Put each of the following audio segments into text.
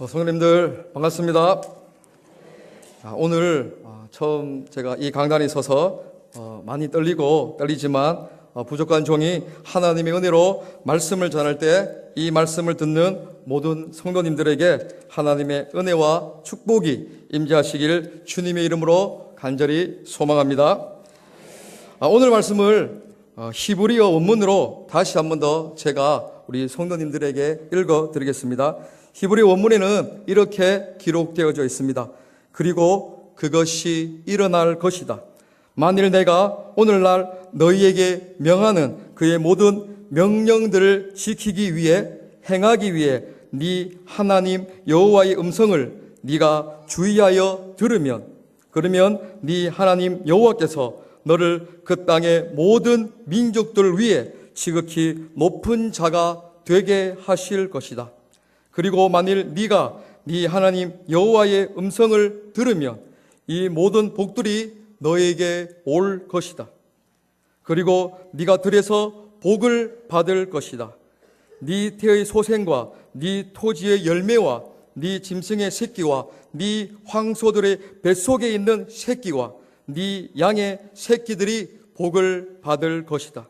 성도님들 반갑습니다. 오늘 처음 제가 이 강단에 서서 많이 떨리지만 부족한 종이 하나님의 은혜로 말씀을 전할 때 이 말씀을 듣는 모든 성도님들에게 하나님의 은혜와 축복이 임재하시길 주님의 이름으로 간절히 소망합니다. 오늘 말씀을 히브리어 원문으로 다시 한 번 더 제가 우리 성도님들에게 읽어 드리겠습니다. 히브리 원문에는 이렇게 기록되어져 있습니다. 그리고 그것이 일어날 것이다. 만일 내가 오늘날 너희에게 명하는 그의 모든 명령들을 지키기 위해 행하기 위해 네 하나님 여호와의 음성을 네가 주의하여 들으면 그러면 네 하나님 여호와께서 너를 그 땅의 모든 민족들 위에 지극히 높은 자가 되게 하실 것이다. 그리고 만일 네가 네 하나님 여호와의 음성을 들으면 이 모든 복들이 너에게 올 것이다. 그리고 네가 들에서 복을 받을 것이다. 네 태의 소생과 네 토지의 열매와 네 짐승의 새끼와 네 황소들의 뱃속에 있는 새끼와 네 양의 새끼들이 복을 받을 것이다.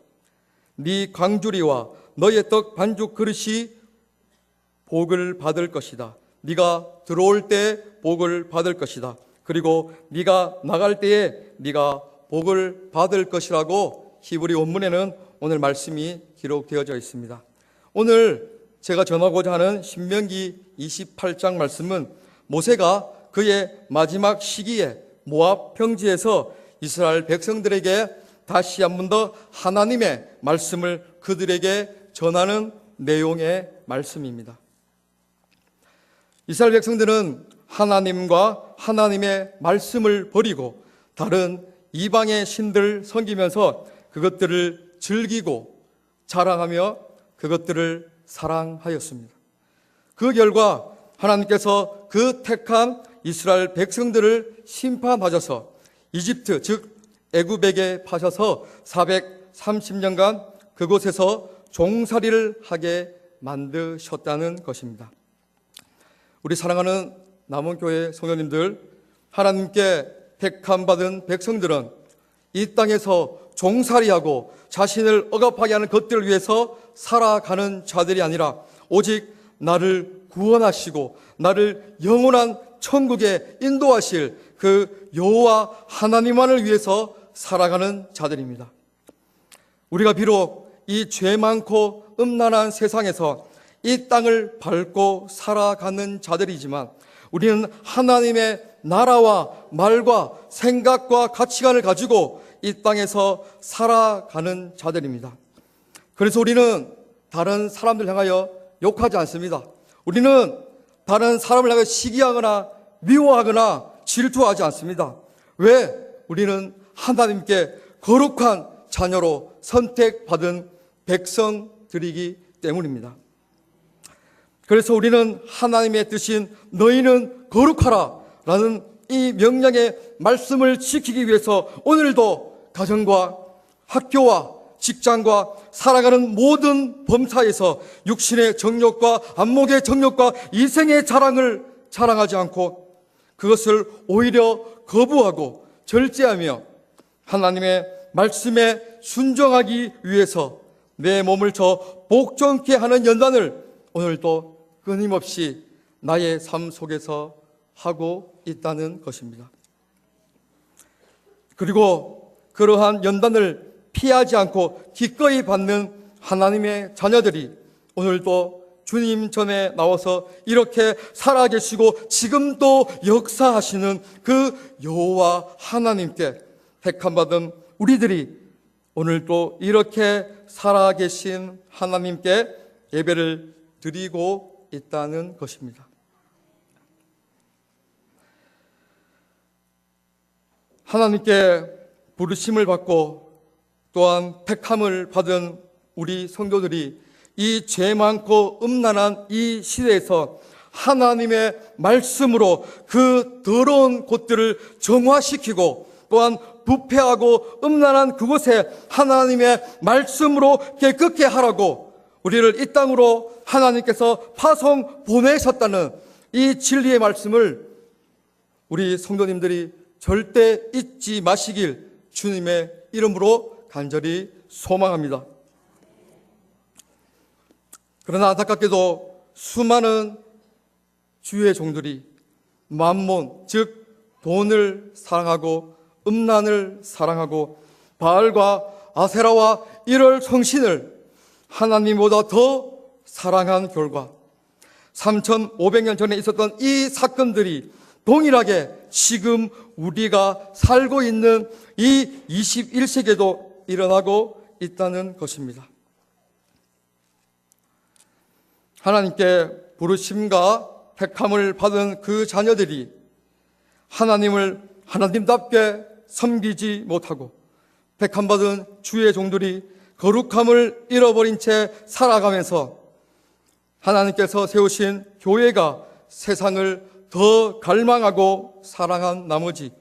네 광주리와 너의 떡 반죽 그릇이 복을 받을 것이다. 네가 들어올 때 복을 받을 것이다. 그리고 네가 나갈 때에 네가 복을 받을 것이라고 히브리 원문에는 오늘 말씀이 기록되어져 있습니다. 오늘 제가 전하고자 하는 신명기 28장 말씀은 모세가 그의 마지막 시기에 모압 평지에서 이스라엘 백성들에게 다시 한 번 더 하나님의 말씀을 그들에게 전하는 내용의 말씀입니다. 이스라엘 백성들은 하나님과 하나님의 말씀을 버리고 다른 이방의 신들 섬기면서 그것들을 즐기고 자랑하며 그것들을 사랑하였습니다. 그 결과 하나님께서 그 택한 이스라엘 백성들을 심판하셔서 이집트 즉 애굽에게 파셔서 430년간 그곳에서 종살이를 하게 만드셨다는 것입니다. 우리 사랑하는 남원교회 성도님들, 하나님께 택함받은 백성들은 이 땅에서 종살이하고 자신을 억압하게 하는 것들을 위해서 살아가는 자들이 아니라 오직 나를 구원하시고 나를 영원한 천국에 인도하실 그 여호와 하나님만을 위해서 살아가는 자들입니다. 우리가 비록 이 죄 많고 음란한 세상에서 이 땅을 밟고 살아가는 자들이지만 우리는 하나님의 나라와 말과 생각과 가치관을 가지고 이 땅에서 살아가는 자들입니다. 그래서 우리는 다른 사람들 향하여 욕하지 않습니다. 우리는 다른 사람을 향해 시기하거나 미워하거나 질투하지 않습니다. 왜? 우리는 하나님께 거룩한 자녀로 선택받은 백성들이기 때문입니다. 그래서 우리는 하나님의 뜻인 너희는 거룩하라 라는 이 명령의 말씀을 지키기 위해서 오늘도 가정과 학교와 직장과 살아가는 모든 범사에서 육신의 정욕과 안목의 정욕과 이생의 자랑을 자랑하지 않고 그것을 오히려 거부하고 절제하며 하나님의 말씀에 순종하기 위해서 내 몸을 저 복종케 하는 연단을 오늘도 끊임없이 나의 삶 속에서 하고 있다는 것입니다. 그리고 그러한 연단을 피하지 않고 기꺼이 받는 하나님의 자녀들이 오늘도 주님 전에 나와서 이렇게 살아계시고 지금도 역사하시는 그 여호와 하나님께 택함받은 우리들이 오늘도 이렇게 살아계신 하나님께 예배를 드리고 있다는 것입니다. 하나님께 부르심을 받고 또한 택함을 받은 우리 성도들이 이 죄 많고 음란한 이 시대에서 하나님의 말씀으로 그 더러운 곳들을 정화시키고 또한 부패하고 음란한 그곳에 하나님의 말씀으로 깨끗게 하라고 우리를 이 땅으로 하나님께서 파송 보내셨다는 이 진리의 말씀을 우리 성도님들이 절대 잊지 마시길 주님의 이름으로 간절히 소망합니다. 그러나 안타깝게도 수많은 주의 종들이 만몬, 즉 돈을 사랑하고 음란을 사랑하고 바알과 아세라와 이럴 성신을 하나님보다 더 사랑한 결과 3,500년 전에 있었던 이 사건들이 동일하게 지금 우리가 살고 있는 이 21세기에도 일어나고 있다는 것입니다. 하나님께 부르심과 택함을 받은 그 자녀들이 하나님을 하나님답게 섬기지 못하고 택함받은 주의 종들이 거룩함을 잃어버린 채 살아가면서 하나님께서 세우신 교회가 세상을 더 갈망하고 사랑한 나머지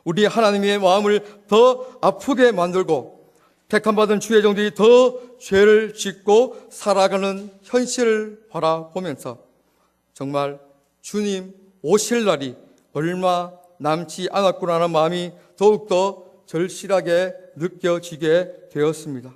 우리 하나님의 마음을 더 아프게 만들고 택함받은 주의 종들이 더 죄를 짓고 살아가는 현실을 바라보면서 정말 주님 오실 날이 얼마 남지 않았구나라는 마음이 더욱더 절실하게 느껴지게 되었습니다.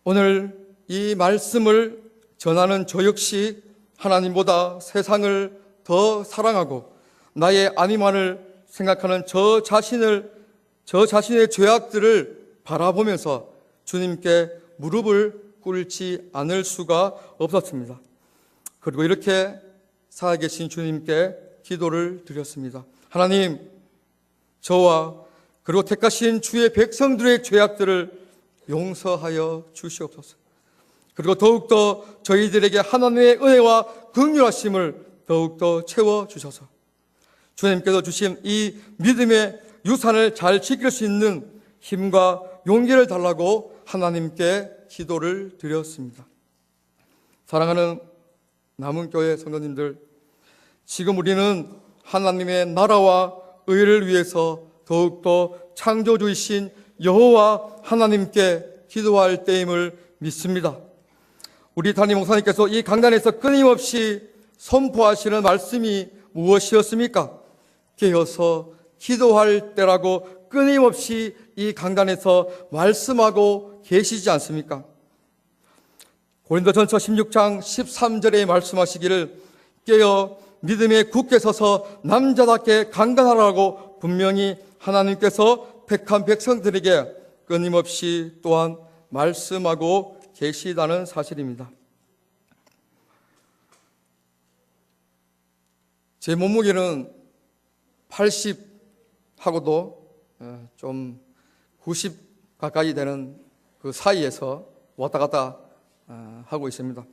오늘 이 말씀을 전하는 저 역시 하나님보다 세상을 더 사랑하고 나의 안위만을 생각하는 저 자신의 죄악들을 바라보면서 주님께 무릎을 꿇지 않을 수가 없었습니다. 그리고 이렇게 살아계신 주님께 기도를 드렸습니다. 하나님, 저와 그리고 택하신 주의 백성들의 죄악들을 용서하여 주시옵소서. 그리고 더욱더 저희들에게 하나님의 은혜와 긍휼하심을 더욱더 채워주셔서 주님께서 주신 이 믿음의 유산을 잘 지킬 수 있는 힘과 용기를 달라고 하나님께 기도를 드렸습니다. 사랑하는 남은교회 성도님들, 지금 우리는 하나님의 나라와 의를 위해서 더욱더 창조주이신 여호와 하나님께 기도할 때임을 믿습니다. 우리 담임 목사님께서 이 강단에서 끊임없이 선포하시는 말씀이 무엇이었습니까? 깨어서 기도할 때라고 끊임없이 이 강단에서 말씀하고 계시지 않습니까? 고린도전서 16장 13절에 말씀하시기를 깨어 믿음에 굳게 서서 남자답게 강건하라고 분명히 하나님께서 택한 백성들에게 끊임없이 또한 말씀하고 계시다는 사실입니다. 제 몸무게는 80하고도 좀 90 가까이 되는 그 사이에서 왔다 갔다 하고 있습니다.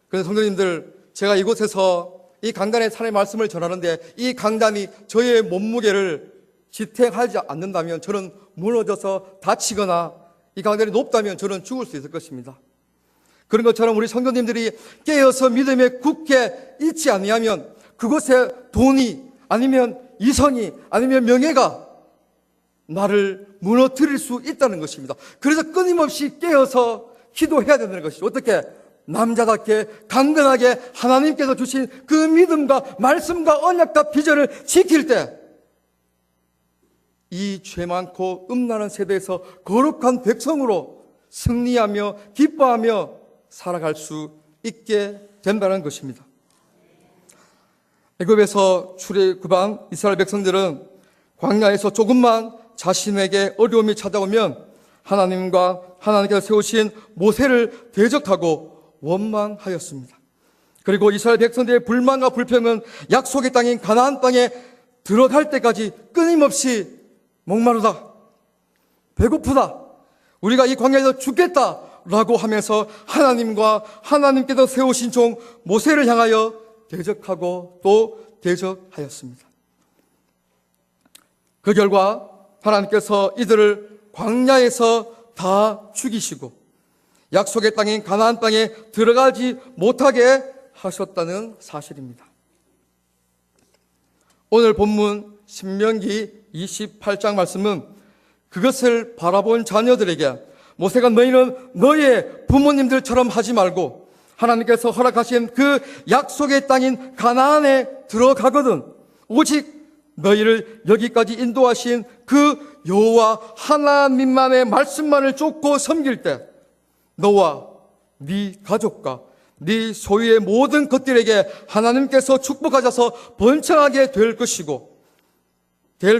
그래서 성도님들, 제가 이곳에서 이 강단의 하나님의 말씀을 전하는데 이 강단이 저의 몸무게를 지탱하지 않는다면 저는 무너져서 다치거나 이 강단이 높다면 저는 죽을 수 있을 것입니다. 그런 것처럼 우리 성도님들이 깨어서 믿음에 굳게 있지 아니하면 그곳에 돈이 아니면 이성이 아니면 명예가 나를 무너뜨릴 수 있다는 것입니다. 그래서 끊임없이 깨어서 기도해야 된다는 것이죠. 어떻게? 남자답게 강건하게 하나님께서 주신 그 믿음과 말씀과 언약과 비전을 지킬 때 이 죄 많고 음란한 세대에서 거룩한 백성으로 승리하며 기뻐하며 살아갈 수 있게 된다는 것입니다. 애굽에서 출애굽한 이스라엘 백성들은 광야에서 조금만 자신에게 어려움이 찾아오면 하나님과 하나님께서 세우신 모세를 대적하고 원망하였습니다. 그리고 이스라엘 백성들의 불만과 불평은 약속의 땅인 가나안 땅에 들어갈 때까지 끊임없이 목마르다, 배고프다, 우리가 이 광야에서 죽겠다라고 하면서 하나님과 하나님께서 세우신 종 모세를 향하여 대적하고 또 대적하였습니다. 그 결과 하나님께서 이들을 광야에서 다 죽이시고 약속의 땅인 가나안 땅에 들어가지 못하게 하셨다는 사실입니다. 오늘 본문 신명기 28장 말씀은 그것을 바라본 자녀들에게 모세가 너희는 너희의 부모님들처럼 하지 말고 하나님께서 허락하신 그 약속의 땅인 가나안에 들어가거든 오직 너희를 여기까지 인도하신 그 여호와 하나님만의 말씀만을 쫓고 섬길 때 너와 네 가족과 네 소유의 모든 것들에게 하나님께서 축복하셔서 번창하게 될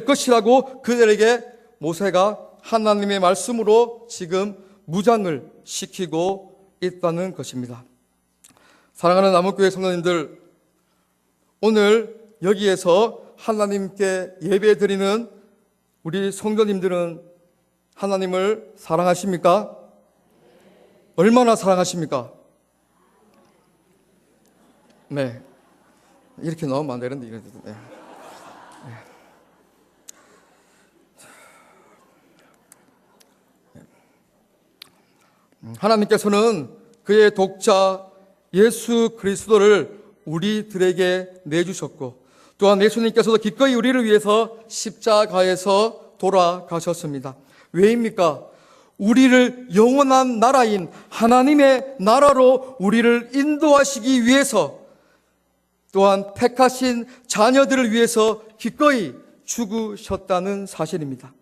것이라고 그들에게 모세가 하나님의 말씀으로 지금 무장을 시키고 있다는 것입니다. 사랑하는 남원교회 성도님들, 오늘 여기에서 하나님께 예배드리는 우리 성도님들은 하나님을 사랑하십니까? 얼마나 사랑하십니까? 네. 이렇게 나오면 안 되는데, 이렇게. 네. 하나님께서는 그의 독자 예수 그리스도를 우리들에게 내주셨고 또한 예수님께서도 기꺼이 우리를 위해서 십자가에서 돌아가셨습니다. 왜입니까? 우리를 영원한 나라인 하나님의 나라로 우리를 인도하시기 위해서 또한 택하신 자녀들을 위해서 기꺼이 죽으셨다는 사실입니다.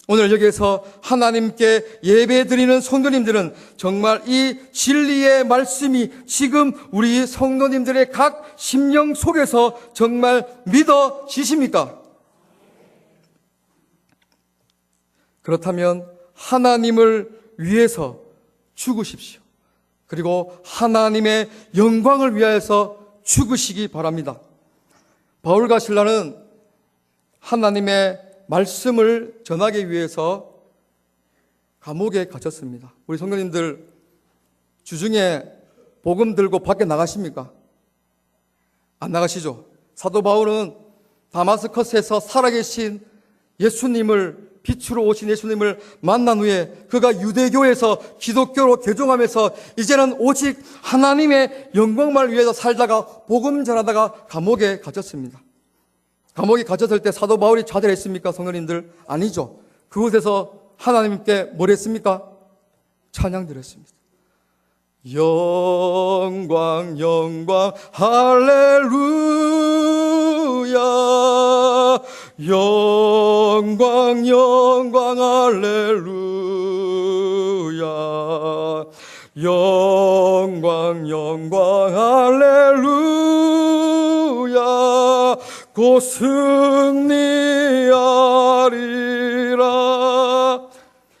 오늘 여기에서 하나님께 예배드리는 성도님들은 정말 이 진리의 말씀이 지금 우리 성도님들의 각 심령 속에서 정말 믿어지십니까? 그렇다면 하나님을 위해서 죽으십시오. 그리고 하나님의 영광을 위하여서 죽으시기 바랍니다. 바울과 실라는 하나님의 말씀을 전하기 위해서 감옥에 갇혔습니다. 우리 성도님들 주중에 복음 들고 밖에 나가십니까? 안 나가시죠? 사도 바울은 다마스커스에서 살아계신 예수님을 빛으로 오신 예수님을 만난 후에 그가 유대교에서 기독교로 개종하면서 이제는 오직 하나님의 영광만을 위해서 살다가 복음 전하다가 감옥에 갇혔습니다. 감옥에 갇혔을 때 사도 바울이 좌절했습니까? 성도님들 아니죠. 그곳에서 하나님께 뭘 했습니까? 찬양 드렸습니다. 영광 영광 할렐루야 영광 영광 할렐루야 영광 영광 할렐루야 곧 승리하리라.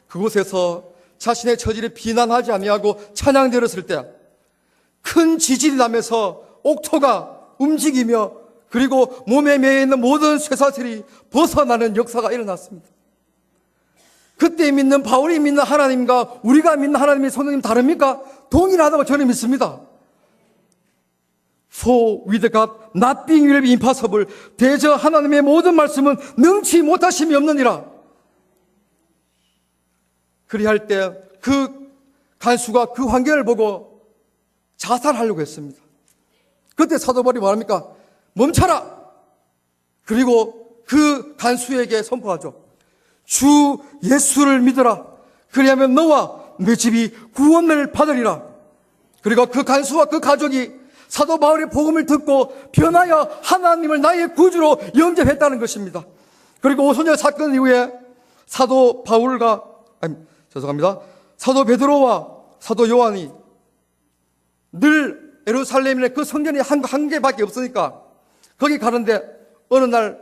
그곳에서 자신의 처지를 비난하지 아니하고 찬양 드렸을 때 큰 지진이 나면서 옥토가 움직이며 그리고 몸에 매여 있는 모든 쇠사슬이 벗어나는 역사가 일어났습니다. 그때 믿는 바울이 믿는 하나님과 우리가 믿는 하나님의 성도님 다릅니까? 동일하다고 저는 믿습니다. For with God nothing will be impossible. 대저 하나님의 모든 말씀은 능치 못하심이 없느니라. 그리할 때 그 간수가 그 환경을 보고 자살하려고 했습니다. 그때 사도 바울이 뭐합니까? 멈춰라! 그리고 그 간수에게 선포하죠. 주 예수를 믿어라. 그리하면 너와 네 집이 구원을 받으리라. 그리고 그 간수와 그 가족이 사도 바울의 복음을 듣고 변하여 하나님을 나의 구주로 영접했다는 것입니다. 그리고 오순절 사건 이후에 사도 베드로와 사도 요한이 늘 예루살렘에 그 성전이 한 개밖에 없으니까 거기 가는데 어느 날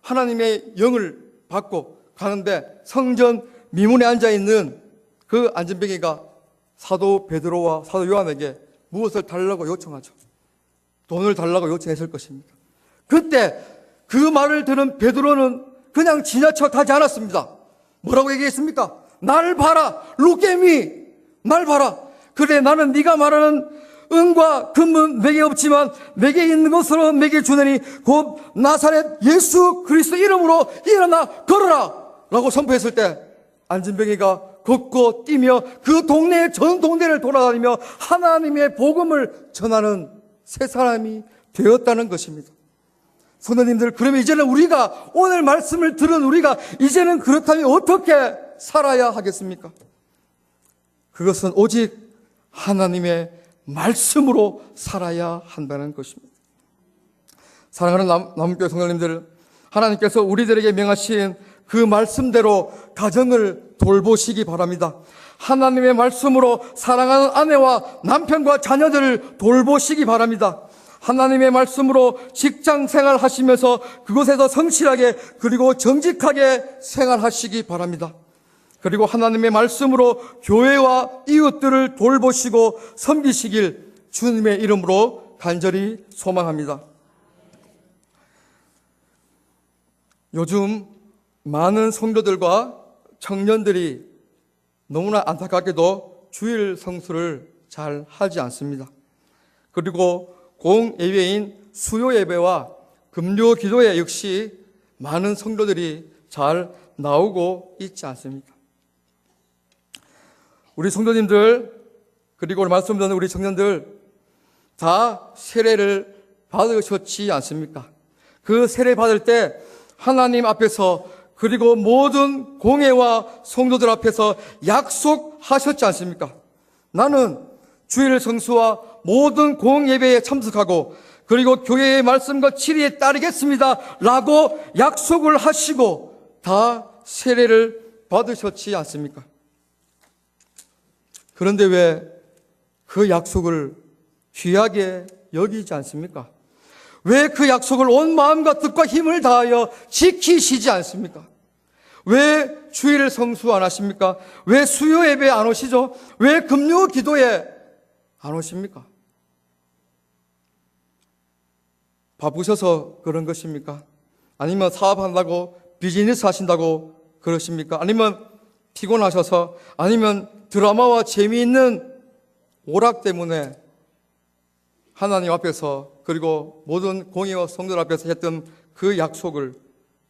하나님의 영을 받고 가는데 성전 미문에 앉아있는 그 안전뱅이가 사도 베드로와 사도 요한에게 무엇을 달라고 요청하죠. 돈을 달라고 요청했을 것입니다. 그때 그 말을 들은 베드로는 그냥 지나쳐 가지 않았습니다. 뭐라고 얘기했습니까? 날 봐라. Look at me. 날 봐라. 그래 나는 네가 말하는 은과 금은 내게 없지만 내게 있는 것으로 내게 주느니 곧 나사렛 예수 그리스도 이름으로 일어나 걸어라 라고 선포했을 때 안진뱅이가 걷고 뛰며 그 동네의 전 동네를 돌아다니며 하나님의 복음을 전하는 새 사람이 되었다는 것입니다. 성도님들, 그러면 이제는 우리가 오늘 말씀을 들은 우리가 이제는 그렇다면 어떻게 살아야 하겠습니까? 그것은 오직 하나님의 말씀으로 살아야 한다는 것입니다. 사랑하는 남은교회 성도님들, 하나님께서 우리들에게 명하신 그 말씀대로 가정을 돌보시기 바랍니다. 하나님의 말씀으로 사랑하는 아내와 남편과 자녀들을 돌보시기 바랍니다. 하나님의 말씀으로 직장 생활하시면서 그곳에서 성실하게 그리고 정직하게 생활하시기 바랍니다. 그리고 하나님의 말씀으로 교회와 이웃들을 돌보시고 섬기시길 주님의 이름으로 간절히 소망합니다. 요즘 많은 성도들과 청년들이 너무나 안타깝게도 주일 성수를 잘 하지 않습니다. 그리고 공예배인 수요예배와 금요 기도회 역시 많은 성도들이 잘 나오고 있지 않습니다. 우리 성도님들, 그리고 오늘 말씀 듣는 우리 청년들 다 세례를 받으셨지 않습니까? 그 세례 받을 때 하나님 앞에서 그리고 모든 공회와 성도들 앞에서 약속하셨지 않습니까? 나는 주일 성수와 모든 공예배에 참석하고 그리고 교회의 말씀과 진리에 따르겠습니다 라고 약속을 하시고 다 세례를 받으셨지 않습니까? 그런데 왜 그 약속을 귀하게 여기지 않습니까? 왜 그 약속을 온 마음과 뜻과 힘을 다하여 지키시지 않습니까? 왜 주일 성수 안 하십니까? 왜 수요 예배 안 오시죠? 왜 금요 기도에 안 오십니까? 바쁘셔서 그런 것입니까? 아니면 사업한다고 비즈니스 하신다고 그러십니까? 아니면 피곤하셔서, 아니면 드라마와 재미있는 오락 때문에 하나님 앞에서 그리고 모든 공의와 성도들 앞에서 했던 그 약속을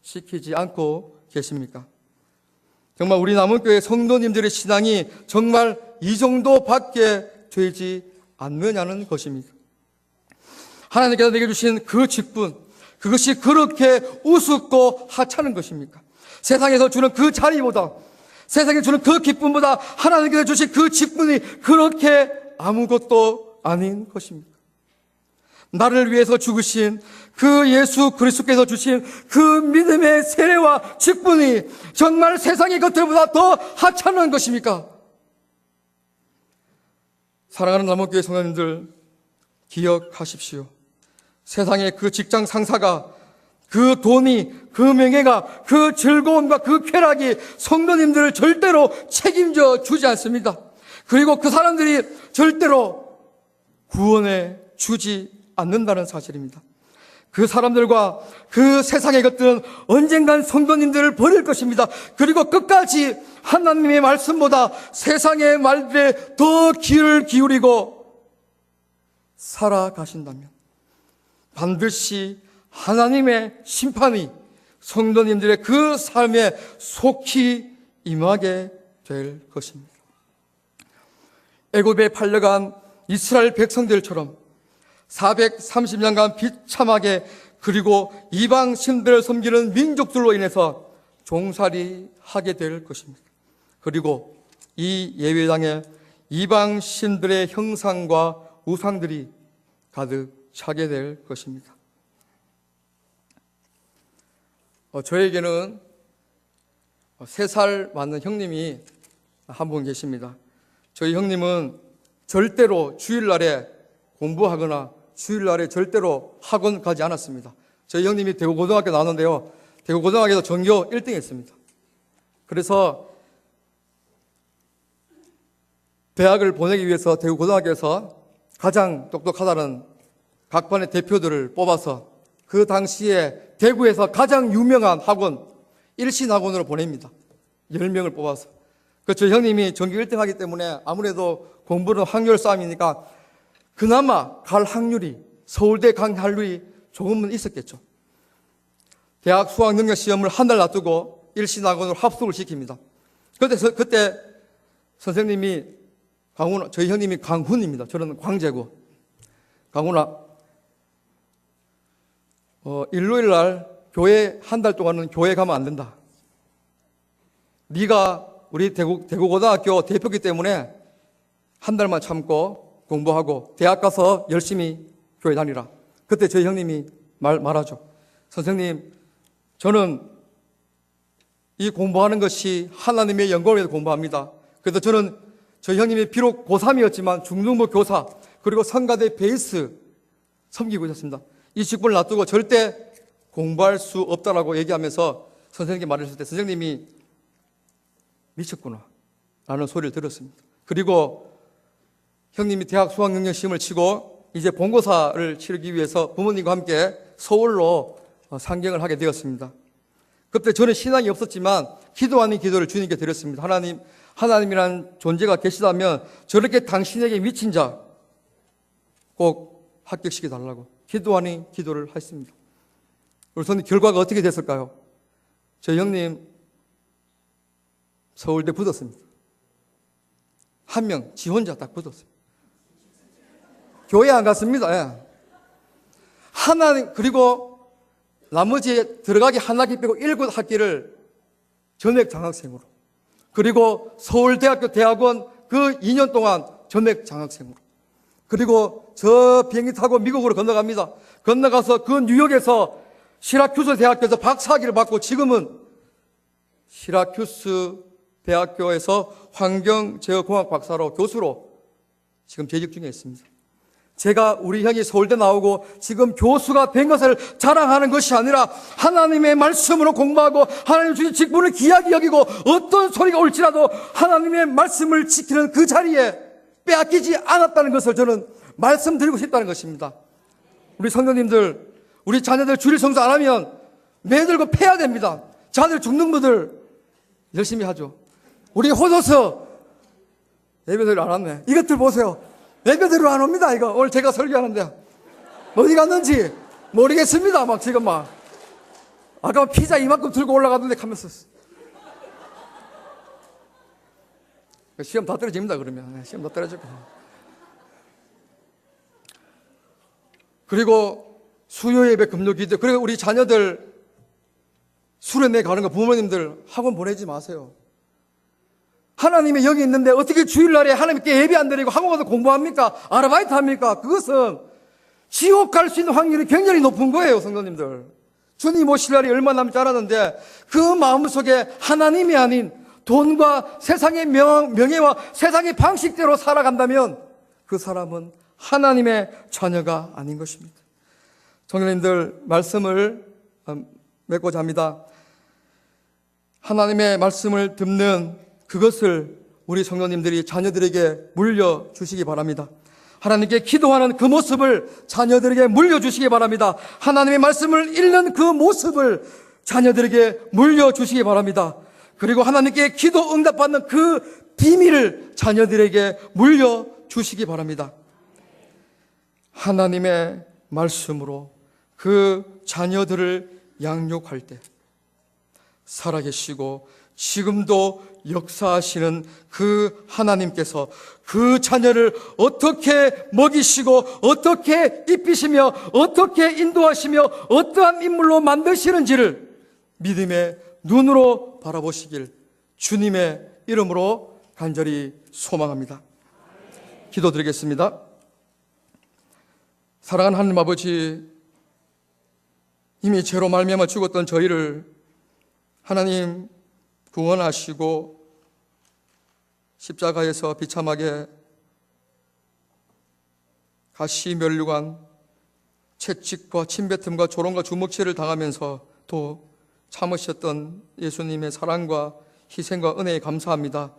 지키지 않고 계십니까? 정말 우리 남은교회 성도님들의 신앙이 정말 이 정도밖에 되지 않느냐는 것입니다. 하나님께서 내게 주신 그 직분, 그것이 그렇게 우습고 하찮은 것입니까? 세상에서 주는 그 자리보다, 세상에 주는 그 기쁨보다 하나님께서 주신 그 직분이 그렇게 아무것도 아닌 것입니다. 나를 위해서 죽으신 그 예수 그리스도께서 주신 그 믿음의 세례와 직분이 정말 세상의 것들보다 더 하찮은 것입니까? 사랑하는 남은교회 성도님들, 기억하십시오. 세상의 그 직장 상사가, 그 돈이, 그 명예가, 그 즐거움과 그 쾌락이 성도님들을 절대로 책임져 주지 않습니다. 그리고 그 사람들이 절대로 구원해 주지 않는다는 사실입니다. 그 사람들과 그 세상의 것들은 언젠간 성도님들을 버릴 것입니다. 그리고 끝까지 하나님의 말씀보다 세상의 말들에 더 귀를 기울이고 살아가신다면 반드시 하나님의 심판이 성도님들의 그 삶에 속히 임하게 될 것입니다. 애굽에 팔려간 이스라엘 백성들처럼 430년간 비참하게 그리고 이방 신들을 섬기는 민족들로 인해서 종살이하게 될 것입니다. 그리고 이 예배당에 이방 신들의 형상과 우상들이 가득 차게 될 것입니다. 저에게는 3살 많은 형님이 한 분 계십니다. 저희 형님은 절대로 주일날에 공부하거나 주일날에 절대로 학원 가지 않았습니다. 저희 형님이 대구고등학교 나왔는데요, 대구고등학교에서 전교 1등 했습니다. 그래서 대학을 보내기 위해서 대구고등학교에서 가장 똑똑하다는 각 반의 대표들을 뽑아서 그 당시에 대구에서 가장 유명한 학원, 일신학원으로 보냅니다. 10명을 뽑아서. 저희 형님이 전교 1등 하기 때문에 아무래도 공부는 확률 싸움이니까 그나마 갈 확률이, 서울대 갈 확률이 조금은 있었겠죠. 대학 수학 능력 시험을 한 달 놔두고 일신학원으로 합숙을 시킵니다. 그때 선생님이 저희 형님이 강훈입니다. 저는 광재고. 강훈아, 일요일 날 교회 한 달 동안은 교회 가면 안 된다. 네가 우리 대구고등학교 대표기 때문에 한 달만 참고 공부하고 대학 가서 열심히 교회 다니라. 그때 저희 형님이 말하죠. 선생님, 저는 이 공부하는 것이 하나님의 영광을 위해서 공부합니다. 그래서 저는 저희 형님이 비록 고3이었지만 중등부 교사 그리고 성가대 베이스 섬기고 있었습니다. 이 직분을 놔두고 절대 공부할 수 없다라고 얘기하면서 선생님께 말했을 때 선생님이 미쳤구나 라는 소리를 들었습니다. 그리고 형님이 대학 수학능력 시험을 치고 이제 본고사를 치르기 위해서 부모님과 함께 서울로 상경을 하게 되었습니다. 그때 저는 신앙이 없었지만 기도 아닌 기도를 주님께 드렸습니다. 하나님이라는 존재가 계시다면 저렇게 당신에게 미친 자 꼭 합격시켜 달라고 기도 아닌 기도를 했습니다. 그래서 결과가 어떻게 됐을까요? 저희 형님 서울대 붙었습니다. 한 명, 지 혼자 딱 붙었어요. 교회 안 갔습니다. 예. 그리고 나머지 들어가기 한 학기 빼고 7학기를 전액 장학생으로. 그리고 서울대학교 대학원 그 2년 동안 전액 장학생으로. 그리고 저 비행기 타고 미국으로 건너갑니다. 건너가서 그 뉴욕에서 시라큐스 대학교에서 박사학위를 받고 지금은 시라큐스 대학교에서 환경제어공학 박사로 교수로 지금 재직 중에 있습니다. 제가 우리 형이 서울대 나오고 지금 교수가 된 것을 자랑하는 것이 아니라 하나님의 말씀으로 공부하고 하나님 주신 직분을 귀하게 여기고 어떤 소리가 올지라도 하나님의 말씀을 지키는 그 자리에 빼앗기지 않았다는 것을 저는 말씀드리고 싶다는 것입니다. 우리 성도님들, 우리 자녀들 주일 성수 안 하면 매들고 패야 됩니다. 자녀들 죽는 분들 열심히 하죠. 우리 호소서 예배대로 안 왔네. 이것들 보세요. 예배대로 안 옵니다. 이거 오늘 제가 설교하는데 어디 갔는지 모르겠습니다. 막 지금 막 아까 피자 이만큼 들고 올라가던데 가면서 시험 다 떨어집니다. 그러면 시험 다 떨어지고 그리고 수요 예배 금요 기도 그리고 우리 자녀들 수련회 가는 거 부모님들 학원 보내지 마세요. 하나님이 여기 있는데 어떻게 주일날에 하나님께 예배 안 드리고 학원 가서 공부합니까? 아르바이트 합니까? 그것은 지옥 갈 수 있는 확률이 굉장히 높은 거예요, 성도님들. 주님 오실 날이 얼마 남지 않았는데 그 마음속에 하나님이 아닌 돈과 세상의 명예와 세상의 방식대로 살아간다면 그 사람은 하나님의 자녀가 아닌 것입니다. 성도님들 말씀을 맺고자 합니다. 하나님의 말씀을 듣는 그것을 우리 성도님들이 자녀들에게 물려주시기 바랍니다. 하나님께 기도하는 그 모습을 자녀들에게 물려주시기 바랍니다. 하나님의 말씀을 읽는 그 모습을 자녀들에게 물려주시기 바랍니다. 그리고 하나님께 기도 응답받는 그 비밀을 자녀들에게 물려주시기 바랍니다. 하나님의 말씀으로 그 자녀들을 양육할 때 살아계시고 지금도 역사하시는 그 하나님께서 그 자녀를 어떻게 먹이시고 어떻게 입히시며 어떻게 인도하시며 어떠한 인물로 만드시는지를 믿음의 눈으로 바라보시길 주님의 이름으로 간절히 소망합니다. 기도드리겠습니다. 사랑하는 하나님 아버지, 이미 죄로 말미암아 죽었던 저희를 하나님 구원하시고 십자가에서 비참하게 가시 면류관, 채찍과 침뱉음과 조롱과 주먹질을 당하면서 또 참으셨던 예수님의 사랑과 희생과 은혜에 감사합니다.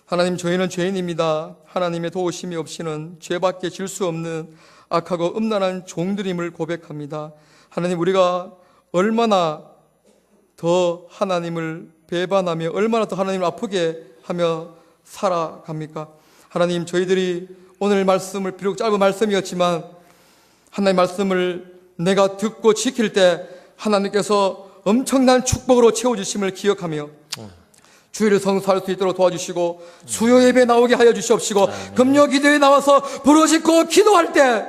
하나님, 저희는 죄인입니다. 하나님의 도우심이 없이는 죄밖에 질 수 없는 악하고 음란한 종들임을 고백합니다. 하나님, 우리가 얼마나 더 하나님을 배반하며 얼마나 더 하나님을 아프게 하며 살아갑니까? 하나님, 저희들이 오늘 말씀을 비록 짧은 말씀이었지만 하나님의 말씀을 내가 듣고 지킬 때 하나님께서 엄청난 축복으로 채워주심을 기억하며 주일을 성수할 수 있도록 도와주시고 수요 예배에 나오게 하여 주시옵시고 금요 기도에 나와서 부르짖고 기도할 때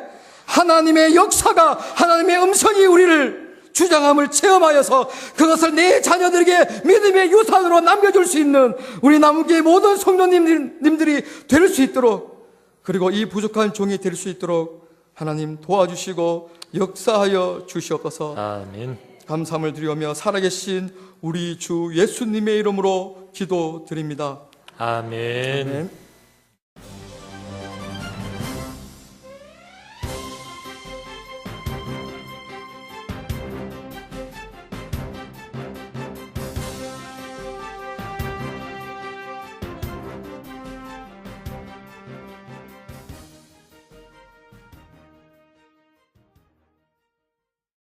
하나님의 역사가, 하나님의 음성이 우리를 주장함을 체험하여서 그것을 내 자녀들에게 믿음의 유산으로 남겨줄 수 있는 우리 남은교회 모든 성도님들이 될 수 있도록 그리고 이 부족한 종이 될 수 있도록 하나님 도와주시고 역사하여 주시옵소서. 아멘. 감사함을 드리며 살아계신 우리 주 예수님의 이름으로 기도드립니다. 아멘. 아멘.